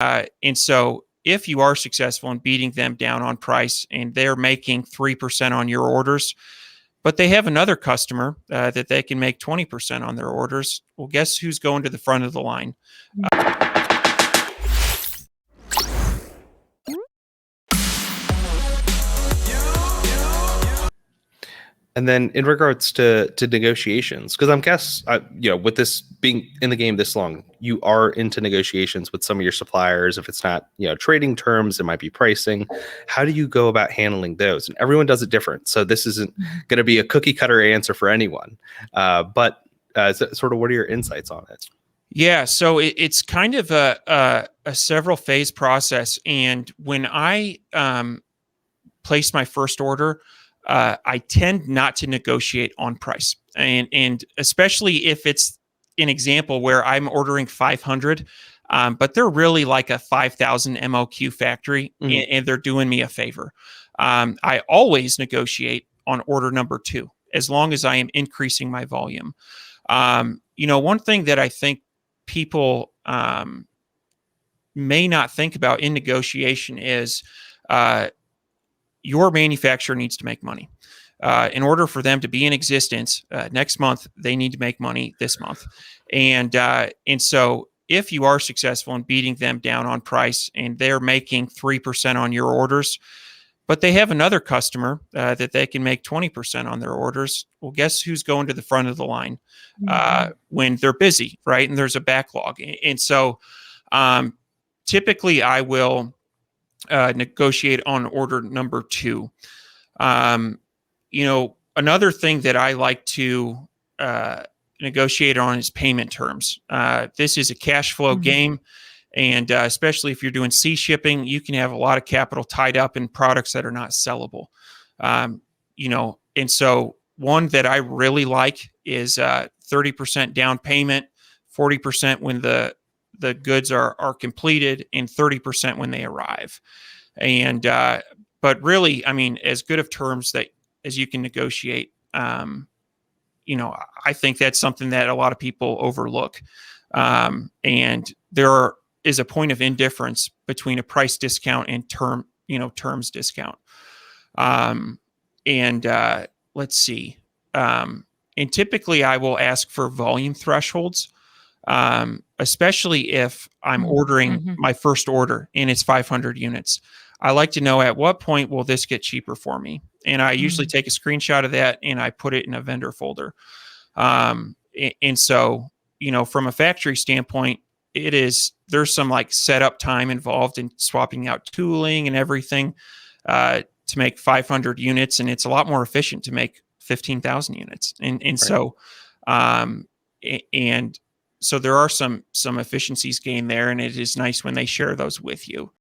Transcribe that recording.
And so if you are successful in beating them down on price and they're making 3% on your orders, but they have another customer that they can make 20% on their orders, well, guess who's going to the front of the line? And then in regards to negotiations, because with this being in the game this long, you are into negotiations with some of your suppliers. If it's not, trading terms, it might be pricing. How do you go about handling those? And everyone does it different. So this isn't going to be a cookie cutter answer for anyone. But sort of what are your insights on it? Yeah, so it's kind of a several phase process. And when I place my first order, I tend not to negotiate on price, and especially if it's an example where I'm ordering 500, but they're really like a 5,000 MOQ factory, and they're doing me a favor. I always negotiate on order number 2 as long as I am increasing my volume. One thing that I think people may not think about in negotiation is your manufacturer needs to make money. In order for them to be in existence next month, they need to make money this month. And so if you are successful in beating them down on price and they're making 3% on your orders, but they have another customer that they can make 20% on their orders, well, guess who's going to the front of the line when they're busy, right? And there's a backlog. And so typically I will negotiate on order number 2. Another thing that I like to negotiate on is payment terms. This is a cash flow game. And especially if you're doing sea shipping, you can have a lot of capital tied up in products that are not sellable. And so one that I really like is 30% down payment, 40% when the goods are completed, and 30% when they arrive. And but really, I mean, as good of terms that as you can negotiate, I think that's something that a lot of people overlook. And there is a point of indifference between a price discount and terms discount. Let's see. And typically I will ask for volume thresholds, especially if I'm ordering my first order and it's 500 units. I like to know at what point will this get cheaper for me. And I usually take a screenshot of that and I put it in a vendor folder. And so, from a factory standpoint, there's some like setup time involved in swapping out tooling and everything to make 500 units. And it's a lot more efficient to make 15,000 units. And so there are some efficiencies gained there, and it is nice when they share those with you.